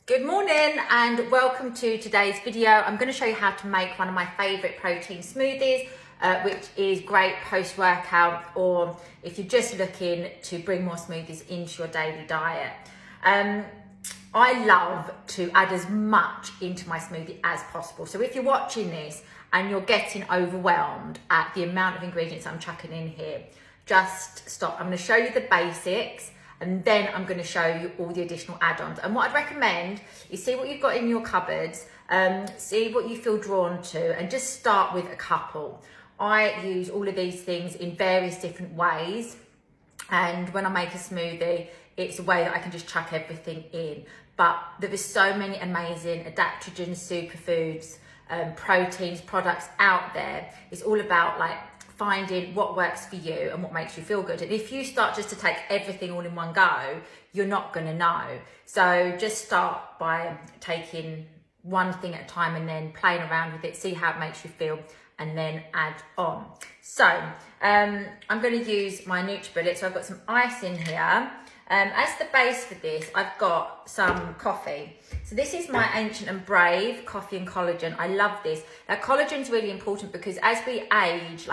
Good morning and welcome to today's video. I'm going to show you how to make one of my favourite protein smoothies, which is great post-workout or if you're just looking to bring more smoothies into your daily diet. I love to add as much into my smoothie as possible. So if you're watching this and you're getting overwhelmed at the amount of ingredients I'm chucking in here, just stop. I'm going to show you the basics and then I'm going to show you all the additional add-ons. And what I'd recommend is see what you've got in your cupboards, see what you feel drawn to, and just start with a couple. I use all of these things in various different ways, and when I make a smoothie, it's a way that I can just chuck everything in. But there is so many amazing adaptogens, superfoods, proteins, products out there. It's all about like finding what works for you and what makes you feel good. And if you start just to take everything all in one go, you're not going to know. So just start by taking one thing at a time and then playing around with it, see how it makes you feel, and then add on. So I'm going to use my NutriBullet. So I've got some ice in here. As the base for this, I've got some coffee. So this is my Ancient Brave coffee and collagen. I love this. Now collagen is really important because as we age,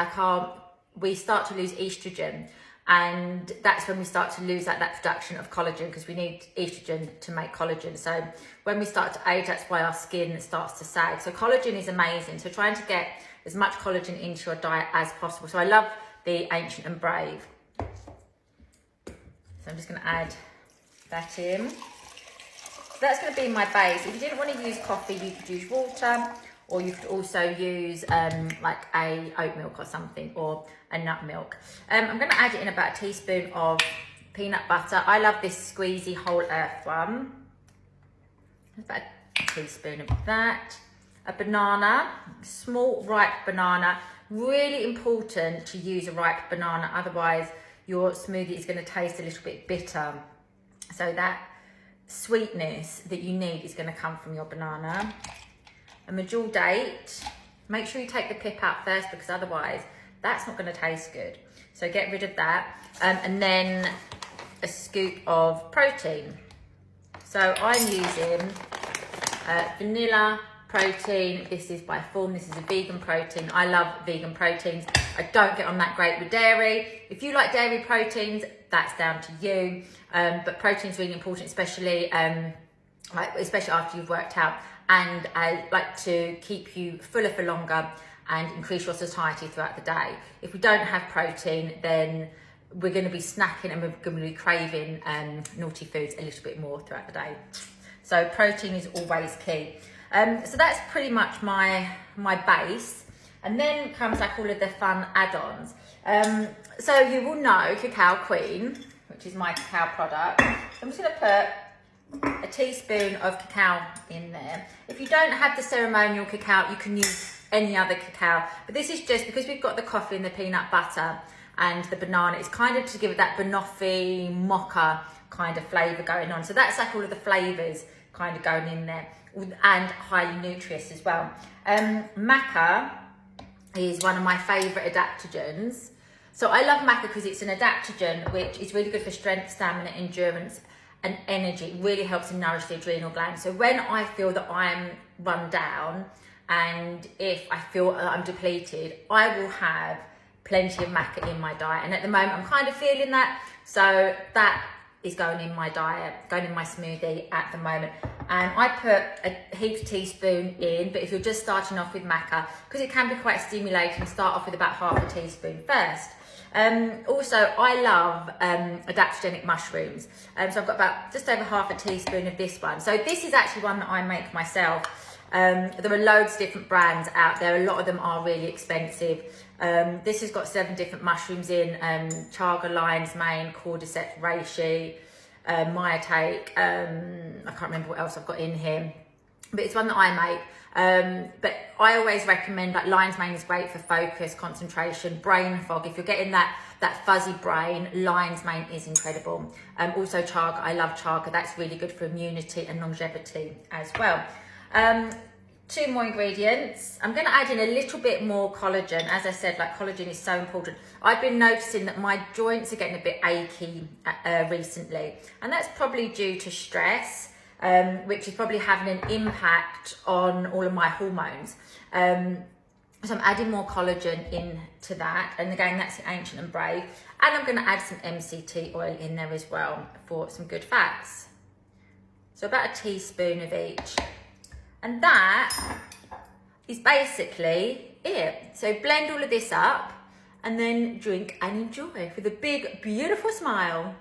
we start to lose estrogen, and that's when we start to lose that production of collagen, because we need estrogen to make collagen. So when we start to age, that's why our skin starts to sag. So collagen is amazing. So trying to get as much collagen into your diet as possible. So I love the Ancient Brave. So I'm just going to add that in. So that's going to be my base. If you didn't want to use coffee, you could use water, or you could also use like a oat milk or something, or a nut milk. I'm going to add in about a teaspoon of peanut butter. I love this squeezy whole earth one. About a teaspoon of that. A banana, small ripe banana. Really important to use a ripe banana, otherwise your smoothie is going to taste a little bit bitter. So that sweetness that you need is going to come from your banana. A medjool date. Make sure you take the pip out first, because otherwise that's not going to taste good. So get rid of that. And then a scoop of protein. So I'm using vanilla protein. This is by Form. This is a vegan protein. I love vegan proteins. I don't get on that great with dairy. If you like dairy proteins, that's down to you. But protein is really important, especially after you've worked out. And I like to keep you fuller for longer and increase your satiety throughout the day. If we don't have protein, then we're going to be snacking and we're going to be craving naughty foods a little bit more throughout the day. So protein is always key. So that's pretty much my base. And then comes like all of the fun add-ons. So you will know Cacao Queen, which is my cacao product. So I'm just going to put a teaspoon of cacao in there. If you don't have the ceremonial cacao, you can use any other cacao. But this is just because we've got the coffee and the peanut butter and the banana. It's kind of to give it that banoffee, mocha kind of flavour going on. So that's like all of the flavours kind of going in there, and highly nutritious as well. Maca is one of my favourite adaptogens. So I love Maca because it's an adaptogen which is really good for strength, stamina, endurance and energy. It really helps to nourish the adrenal glands. So when I feel that I'm run down and if I feel that I'm depleted, I will have plenty of Maca in my diet. And at the moment I'm kind of feeling that. So that is going in my diet, going in my smoothie at the moment. And I put a heaped teaspoon in, but if you're just starting off with Maca, because it can be quite stimulating, start off with about half a teaspoon first. Also, I love adaptogenic mushrooms. So I've got about just over half a teaspoon of this one. So this is actually one that I make myself. There are loads of different brands out there. A lot of them are really expensive. This has got 7 different mushrooms in, Chaga, lion's mane, cordyceps, reishi, myotake, I can't remember what else I've got in here, but it's one that I make. But I always recommend, like, lion's mane is great for focus, concentration, brain fog. If you're getting that fuzzy brain, lion's mane is incredible. Also Chaga, I love Chaga. That's really good for immunity and longevity as well. 2 more ingredients. I'm going to add in a little bit more collagen. As I said, like, collagen is so important. I've been noticing that my joints are getting a bit achy recently, and that's probably due to stress. which is probably having an impact on all of my hormones. So I'm adding more collagen into that. And again, that's the Ancient and Brave. And I'm going to add some MCT oil in there as well for some good fats. So about a teaspoon of each. And that is basically it. So blend all of this up and then drink and enjoy with a big, beautiful smile.